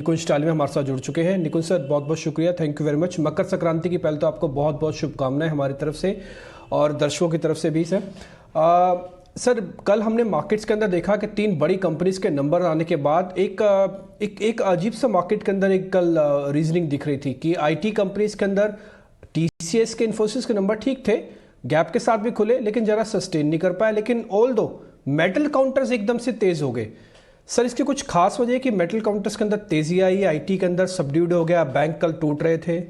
निकुंज Talia हमारे साथ जुड़ चुके हैं। निकुंज सर, बहुत बहुत शुक्रिया, thank you very much. Makar Sankranti की पहले तो आपको बहुत बहुत शुभकामनाएं हमारी तरफ से और दर्शकों की तरफ से भी सर। सर, कल हमने मार्केट्स के अंदर देखा कि तीन बड़ी कंपनीज के नंबर आने के बाद एक अजीब सा मार्केट के अंदर एक कल रीजनिंग दिख रही थी कि आईटी कंपनीज के अंदर टीसीएस के, इन्फोसिस के नंबर ठीक थे, गैप के साथ भी खुले, लेकिन जरा सस्टेन नहीं कर पाए। लेकिन ऑल दो मेटल काउंटर्स एकदम से तेज हो गए। सर, इसकी कुछ खास वजह है कि मेटल काउंटर्स के अंदर तेजी आई, आईटी के अंदर सबड्यूड हो गया, बैंक कल टूट रहे थे?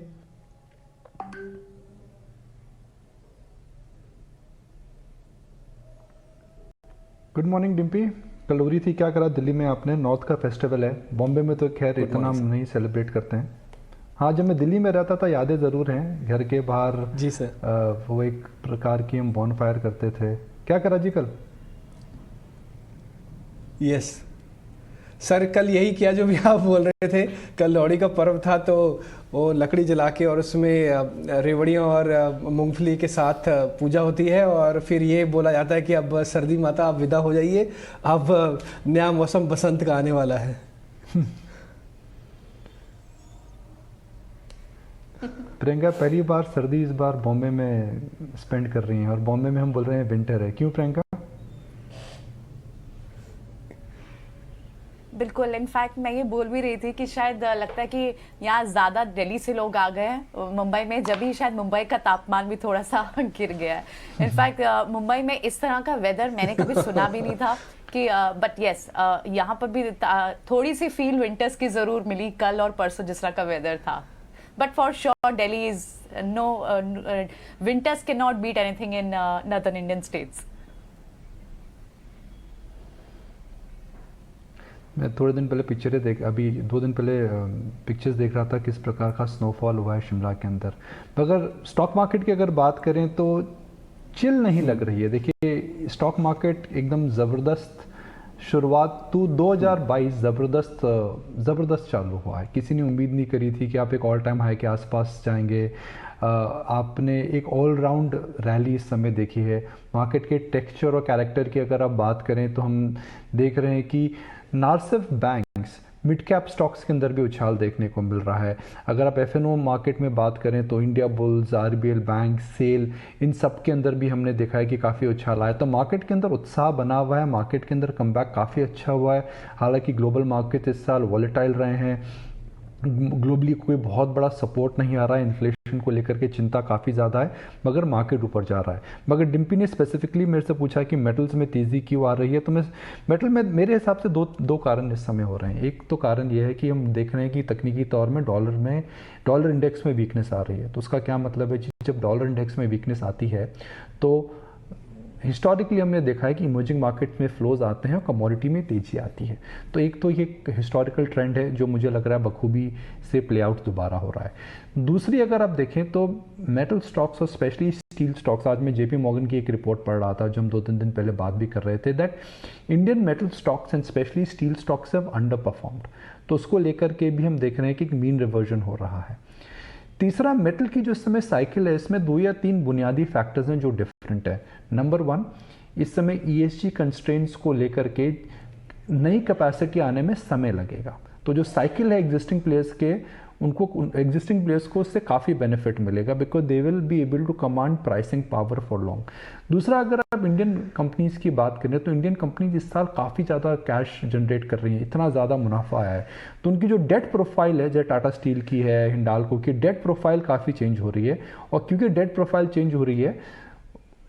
Good morning Dimpy. कल हो रही थी, क्या करा दिल्ली में आपने? नॉर्थ का फेस्टिवल है, बॉम्बे में तो खैर इतना हम नहीं सेलिब्रेट करते हैं। हाँ, जब मैं दिल्ली में रहता था यादें ज़रूर हैं। घर के बाहर जी सर, वो एक प्रकार की हम बॉन फायर करते थे। क्या करा जी कल? यस सर, कल यही किया जो भी आप बोल रहे थे। कल लोहड़ी का पर्व था तो वो लकड़ी जला के और उसमें रेवड़ियों और मूंगफली के साथ पूजा होती है, और फिर ये बोला जाता है कि अब सर्दी माता आप विदा हो जाइए, अब नया मौसम बसंत का आने वाला है। प्रियंका पहली बार सर्दी इस बार बॉम्बे में स्पेंड कर रही हैं, और बॉम्बे में हम बोल रहे हैं विंटर है। क्यों प्रियंका? बिल्कुल, इनफैक्ट मैं ये बोल भी रही थी कि शायद लगता है कि यहाँ ज़्यादा दिल्ली से लोग आ गए हैं मुंबई में, जब भी शायद मुंबई का तापमान भी थोड़ा सा गिर गया है। इनफैक्ट मुंबई में इस तरह का वेदर मैंने कभी सुना भी नहीं था कि बट यस, यहाँ पर भी थोड़ी सी फील विंटर्स की ज़रूर मिली कल और परसों जिस तरह का वेदर था। But for sure Delhi is no, winters can not beat anything in northern Indian states. मैं थोड़े दिन पहले पिक्चरें देख, अभी 2 दिन पहले पिक्चर्स देख रहा था किस प्रकार का स्नोफॉल हुआ है शिमला के अंदर। मगर स्टॉक मार्केट की अगर बात करें तो चिल नहीं लग रही है। देखिए, स्टॉक मार्केट एकदम ज़बरदस्त शुरुआत तो 2022 ज़बरदस्त चालू हुआ है। किसी ने उम्मीद नहीं करी थी कि आप एक ऑल टाइम हाई के आसपास जाएंगे। आपने एक ऑल राउंड रैली इस समय देखी है। मार्केट के टेक्सचर और कैरेक्टर की अगर आप बात करें तो हम देख रहे हैं कि ना सिर्फ बैंक्स, मिड कैप स्टॉक्स के अंदर भी उछाल देखने को मिल रहा है। अगर आप एफएनओ मार्केट में बात करें तो इंडिया बुल्स, आरबीएल बैंक, सेल, इन सब के अंदर भी हमने देखा है कि काफ़ी उछाल आया। तो मार्केट के अंदर उत्साह बना हुआ है, मार्केट के अंदर कमबैक काफ़ी अच्छा हुआ है। हालांकि ग्लोबल मार्केट इस साल वॉलेटाइल रहे हैं, ग्लोबली कोई बहुत बड़ा सपोर्ट नहीं आ रहा है, इन्फ्लेशन को लेकर के चिंता काफ़ी ज़्यादा है, मगर मार्केट ऊपर जा रहा है। मगर डिम्पी ने स्पेसिफिकली मेरे से पूछा कि मेटल्स में तेज़ी क्यों आ रही है, तो मैं मेटल में मेरे हिसाब से दो कारण इस समय हो रहे हैं। एक तो कारण यह है कि हम देख रहे हैं कि तकनीकी तौर में डॉलर इंडेक्स में वीकनेस आ रही है। तो उसका क्या मतलब है? जब डॉलर इंडेक्स में वीकनेस आती है तो हिस्टोरिकली हमने देखा है कि इमर्जिंग मार्केट में फ्लोज आते हैं और कमोडिटी में तेजी आती है। तो एक तो ये हिस्टोरिकल ट्रेंड है जो मुझे लग रहा है बखूबी से प्ले आउट दोबारा हो रहा है। दूसरी अगर आप देखें तो मेटल स्टॉक्स और स्पेशली स्टील स्टॉक्स, आज मैं जेपी मॉर्गन की एक रिपोर्ट पढ़ रहा था जो हम 2-3 दिन पहले बात भी कर रहे थे, that Indian metal stocks and specially steel stocks have under performed. तो उसको लेकर के भी हम देख रहे हैं कि एक मीन रिवर्जन हो रहा है। तीसरा, मेटल की जो इस समय साइकिल है, इसमें 2 या 3 बुनियादी फैक्टर्स हैं जो डिफरेंट है। नंबर 1, इस समय ईएसजी कंस्ट्रेंट्स को लेकर के नई कैपेसिटी आने में समय लगेगा। तो जो साइकिल है एग्जिस्टिंग प्लेयर्स के, एग्जिस्टिंग प्लेयर्स को उससे काफ़ी बेनिफिट मिलेगा, because they will be able to command pricing power for long. दूसरा, अगर आप इंडियन कंपनीज की बात करें तो इंडियन कंपनीज इस साल काफ़ी ज़्यादा कैश जनरेट कर रही हैं, इतना ज़्यादा मुनाफा आया है। तो उनकी जो डेट प्रोफाइल है, जैसे टाटा स्टील की है, हिंडाल्को की, डेट प्रोफाइल काफ़ी चेंज हो रही है। और क्योंकि डेट प्रोफाइल चेंज हो रही है,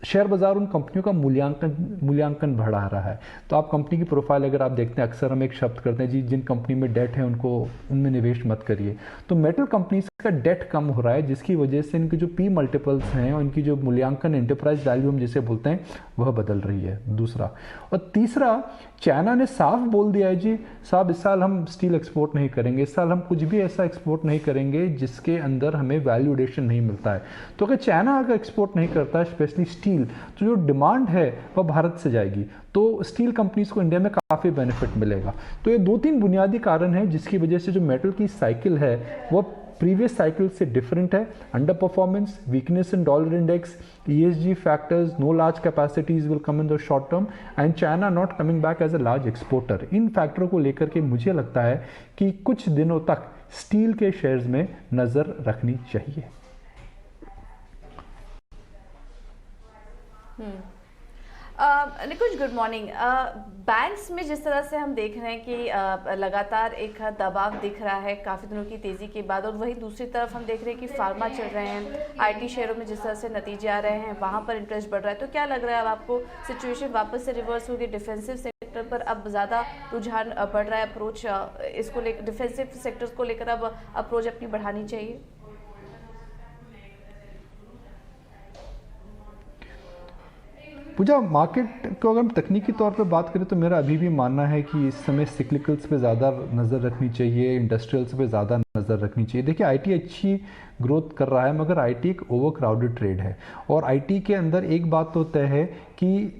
शेयर बाजार उन कंपनियों का मूल्यांकन बढ़ा रहा है। तो आप कंपनी की प्रोफाइल अगर आप देखते हैं, अक्सर हम एक शब्द करते हैं जी, जिन कंपनी में डेट है उनको उनमें निवेश मत करिए। तो मेटल कंपनीज का डेट कम हो रहा है, जिसकी वजह से इनके जो पी मल्टीपल्स हैं और इनकी जो मूल्यांकन, एंटरप्राइज वैल्यू हम जिसे बोलते हैं, वह बदल रही है। दूसरा और तीसरा, चाइना ने साफ बोल दिया है जी साहब, इस साल हम स्टील एक्सपोर्ट नहीं करेंगे, इस साल हम कुछ भी ऐसा एक्सपोर्ट नहीं करेंगे जिसके अंदर हमें वैल्यू एडिशन नहीं मिलता है। तो अगर चाइना अगर एक्सपोर्ट नहीं करता है स्पेशली स्टील, तो जो डिमांड है वह भारत से जाएगी, तो स्टील कंपनीज को इंडिया में काफ़ी बेनिफिट मिलेगा। तो ये 2-3 बुनियादी कारण हैं जिसकी वजह से जो मेटल की साइकिल है वह प्रीवियस साइकिल से डिफरेंट है। Under performance, weakness in dollar index, ESG factors, no large capacities will come in the short term and China not coming back as a large exporter. इन फैक्टरों को लेकर के मुझे लगता है कि कुछ दिनों तक स्टील के शेयर्स में नजर रखनी चाहिए। निकुंज, गुड मॉर्निंग। बैंक्स में जिस तरह से हम देख रहे हैं कि लगातार एक दबाव दिख रहा है काफ़ी दिनों की तेज़ी के बाद, और वहीं दूसरी तरफ हम देख रहे हैं कि फार्मा चल रहे हैं, IT शेयरों में जिस तरह से नतीजे आ रहे हैं वहाँ पर इंटरेस्ट बढ़ रहा है, तो क्या लग रहा है अब आपको सिचुएशन वापस से रिवर्स होगी? डिफेंसिव सेक्टर पर अब ज़्यादा रुझान बढ़ रहा है, अप्रोच इसको लेकर डिफेंसिव सेक्टर्स को लेकर अब अप्रोच अपनी बढ़ानी चाहिए? पूजा, मार्केट को अगर हम तकनीकी तौर पे बात करें तो मेरा अभी भी मानना है कि इस समय सिक्लिकल्स पे ज़्यादा नज़र रखनी चाहिए, इंडस्ट्रियल्स पे ज़्यादा नज़र रखनी चाहिए। देखिए IT अच्छी ग्रोथ कर रहा है, मगर IT एक ओवर क्राउडेड ट्रेड है, और IT के अंदर एक बात तो तय है कि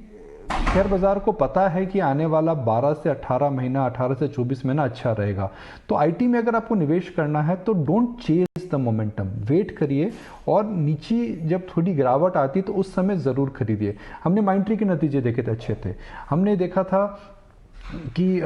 शेयर बाजार को पता है कि आने वाला 12 से 18 महीना, 18 से 24 महीना अच्छा रहेगा। तो IT में अगर आपको निवेश करना है तो don't chase the momentum, wait करिए, और नीचे जब थोड़ी गिरावट आती तो उस समय ज़रूर खरीदिए। हमने माइंडट्री के नतीजे देखे थे, अच्छे थे। हमने देखा था कि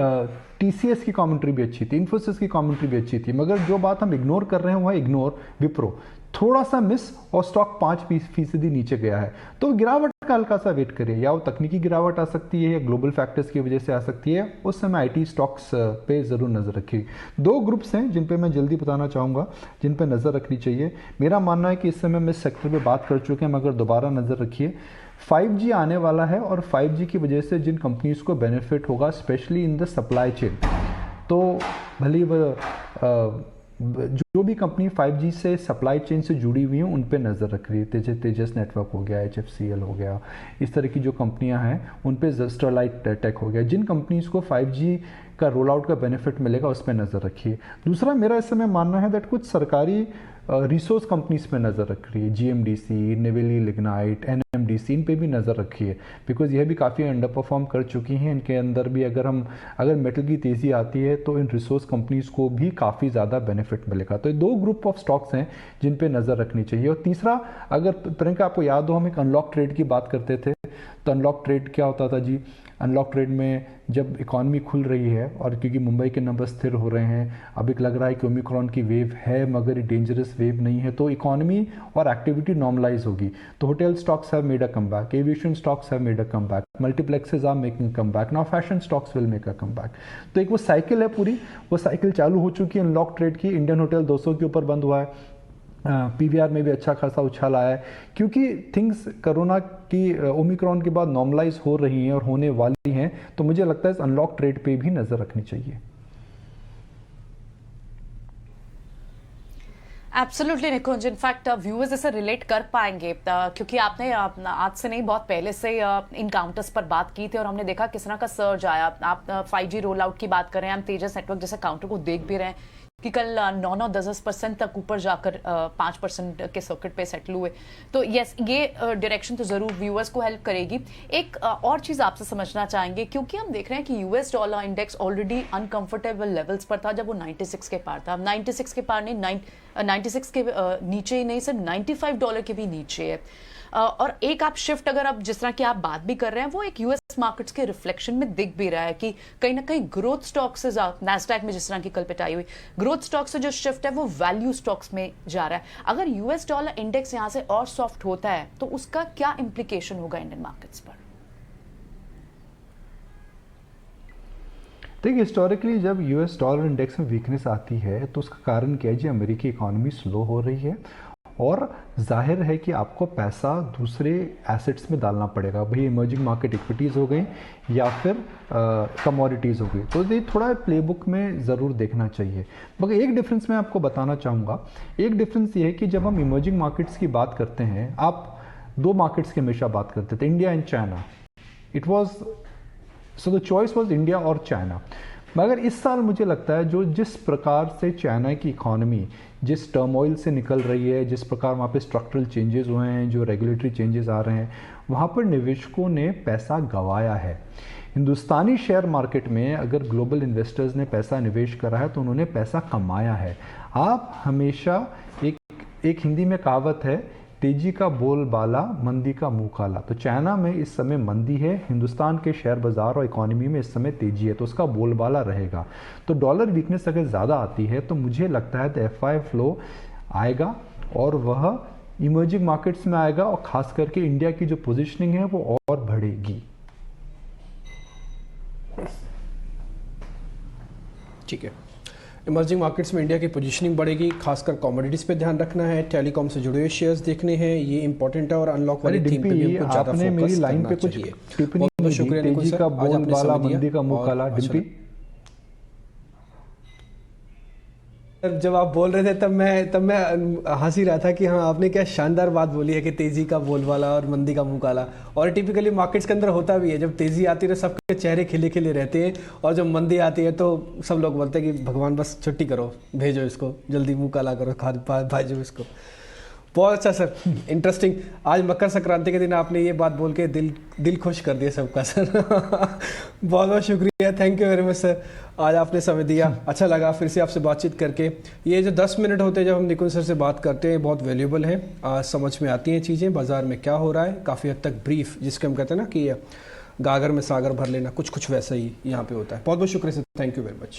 TCS की कमेंट्री भी अच्छी थी, इन्फोसिस की कमेंट्री भी अच्छी थी, मगर जो बात हम इग्नोर कर रहे हैं वो है इग्नोर विप्रो। थोड़ा सा मिस और स्टॉक 5% नीचे गया है, तो गिरावट का हल्का सा वेट करिए। या वो तकनीकी गिरावट आ सकती है या ग्लोबल फैक्टर्स की वजह से आ सकती है, उस समय IT स्टॉक्स पे ज़रूर नज़र रखिए। 2 ग्रुप्स हैं जिन पे मैं जल्दी बताना चाहूँगा, जिन पे नज़र रखनी चाहिए। मेरा मानना है कि इस समय हम इस सेक्टर पे बात कर चुके हैं, मगर दोबारा नज़र रखिए। 5G आने वाला है, और 5G की वजह से जिन कंपनीज को बेनिफिट होगा, specially in the supply chain, तो भले वह जो भी कंपनी 5G से सप्लाई चेन से जुड़ी हुई हैं उन पे नज़र रख रही है। तेजस नेटवर्क हो गया, HFCL हो गया, इस तरह की जो कंपनियां हैं उन पे स्टरलाइट टेक हो गया। जिन कंपनीज को 5G का रोल आउट का बेनिफिट मिलेगा उस पर नज़र रखिए। दूसरा मेरा इस समय मानना है दैट कुछ सरकारी रिसोर्स कंपनीज पे नज़र रख रही है, GMDC, नेवेली लिग्नाइट, NMDC, इन पे भी नज़र रखिए, बिकॉज यह भी काफ़ी अंडर परफॉर्म कर चुकी हैं। इनके अंदर भी अगर मेटल की तेज़ी आती है तो इन रिसोर्स कंपनीज को भी काफ़ी ज़्यादा बेनिफिट मिलेगा। तो ये 2 ग्रुप ऑफ स्टॉक्स हैं जिन पे नज़र रखनी चाहिए। और तीसरा, अगर प्रियंका आपको याद हो हम एक अनलॉक ट्रेड की बात करते थे, तो अनलॉक ट्रेड क्या होता था जी? अनलॉक ट्रेड में जब इकॉनमी खुल रही है, और क्योंकि मुंबई के नंबर स्थिर हो रहे हैं, अब एक लग रहा है कि ओमिक्रॉन की वेव है मगर ये डेंजरस वेव नहीं है, तो इकॉनमी और एक्टिविटी नॉर्मलाइज होगी। तो hotel stocks have made a come back, aviation stocks have made a come back, multiplexes are making come back, now fashion stocks will make a come back. तो एक वो cycle है पूरी, वो cycle चालू हो चुकी है अनलॉक ट्रेड की। इंडियन होटल 200 के ऊपर बंद हुआ है, PVR में भी अच्छा खासा उछाल आया है, क्योंकि थिंग्स कोरोना की ओमिक्रॉन के बाद नॉर्मलाइज हो रही हैं और होने वाली हैं। तो मुझे लगता है इस अनलॉक ट्रेड पे भी नज़र रखनी चाहिए। एब्सोल्युटली निकुंज, इनफैक्ट व्यूअर्स इसे रिलेट कर पाएंगे क्योंकि आपने आज से नहीं बहुत पहले से इन काउंटर्स पर बात की थी और हमने देखा किस तरह का सर्ज आया। आप 5G रोल आउट की बात कर रहे हैं, हम तेजस नेटवर्क जैसे काउंटर को देख भी रहे हैं कि कल 9-10% तक ऊपर जाकर 5% के सर्किट पे सेटल हुए। तो यस, ये डायरेक्शन तो ज़रूर व्यूअर्स को हेल्प करेगी। एक और चीज़ आपसे समझना चाहेंगे, क्योंकि हम देख रहे हैं कि US dollar index already uncomfortable levels पर था जब वो 96 के पार था। 96 के पार नहीं, 96 के नीचे ही नहीं, सिर्फ $95 के भी नीचे है। और एक आप शिफ्ट, अगर आप जिस तरह की आप बात भी कर रहे हैं, वो एक US मार्केट्स के रिफ्लेक्शन में दिख भी रहा है कि कहीं ना कहीं ग्रोथ स्टॉक से, नैस्डैक में जिस तरह की कल पिटाई हुई, ग्रोथ स्टॉक से जो शिफ्ट है वो वैल्यू स्टॉक्स में जा रहा है। अगर US डॉलर इंडेक्स यहां से और सॉफ्ट होता है तो उसका क्या इंप्लीकेशन होगा इंडियन मार्केट्स पर? देखिए, हिस्टोरिकली जब US डॉलर इंडेक्स में वीकनेस आती है तो उसका कारण क्या है जी? अमेरिकी इकोनॉमी स्लो हो रही है और जाहिर है कि आपको पैसा दूसरे एसेट्स में डालना पड़ेगा, भाई इमर्जिंग मार्केट इक्विटीज़ हो गई या फिर कमोडिटीज़ हो गई। तो ये थोड़ा प्लेबुक में ज़रूर देखना चाहिए। मगर एक डिफरेंस मैं आपको बताना चाहूँगा। एक डिफरेंस ये है कि जब हम इमर्जिंग मार्केट्स की बात करते हैं, आप 2 मार्केट्स की हमेशा बात करते थे, India and China. It was so the choice was India और चाइना। मगर इस साल मुझे लगता है जो जिस प्रकार से चाइना की इकॉनमी जिस टर्मोइल से निकल रही है, जिस प्रकार वहाँ पे स्ट्रक्चरल चेंजेस हुए हैं, जो रेगुलेटरी चेंजेस आ रहे हैं, वहाँ पर निवेशकों ने पैसा गंवाया है। हिंदुस्तानी शेयर मार्केट में अगर ग्लोबल इन्वेस्टर्स ने पैसा निवेश करा है तो उन्होंने पैसा कमाया है। आप हमेशा एक हिंदी में कहावत है, तेजी का बोलबाला मंदी का मुंह काला। तो चाइना में इस समय मंदी है, हिंदुस्तान के शेयर बाजार और इकोनॉमी में इस समय तेजी है, तो उसका बोलबाला रहेगा। तो डॉलर वीकनेस अगर ज़्यादा आती है तो मुझे लगता है तो FI फ्लो आएगा और वह इमर्जिंग मार्केट्स में आएगा और खास करके इंडिया की जो पोजीशनिंग है वो और बढ़ेगी। ठीक है, इमर्जिंग मार्केट्स में इंडिया की पोजीशनिंग बढ़ेगी, खासकर कमोडिटीज पे ध्यान रखना है, टेलीकॉम से जुड़े हुए शेयर्स देखने हैं, ये इंपॉर्टेंट है और अनलॉक वाली थीम पे भी हमको ज्यादा आपने मेरी फोकस लाइन करना पे कुछ चाहिए। टिप्पणी बहुत बहुत शुक्रिया निकुल तेजी सर, का आज आपने बोलबाला समय दिया मंदी का मुंह और काला। अच्छा डिम्पी सर, जब आप बोल रहे थे तब मैं हंस ही रहा था कि हाँ, आपने क्या शानदार बात बोली है कि तेजी का बोलबाला और मंदी का मुंह काला। और टिपिकली मार्केट्स के अंदर होता भी है, जब तेजी आती है तो सबके चेहरे खिले खिले रहते हैं और जब मंदी आती है तो सब लोग बोलते हैं कि भगवान बस छुट्टी करो, भेजो इसको, जल्दी मुंह काला करो, भाजो इसको। बहुत अच्छा सर, इंटरेस्टिंग। आज मकर संक्रांति के दिन आपने ये बात बोल के दिल खुश कर दिया सबका सर। बहुत बहुत शुक्रिया, thank you very much sir, आज आपने समय दिया, अच्छा लगा फिर से आपसे बातचीत करके। ये जो 10 मिनट होते हैं जब हम निकुंज सर से बात करते हैं, बहुत वैल्यूएबल है, आज समझ में आती हैं चीज़ें, बाजार में क्या हो रहा है, काफ़ी हद तक ब्रीफ, जिसके हम कहते हैं ना कि गागर में सागर भर लेना, कुछ वैसा ही यहाँ पे होता है। बहुत बहुत शुक्रिया sir, thank you very much.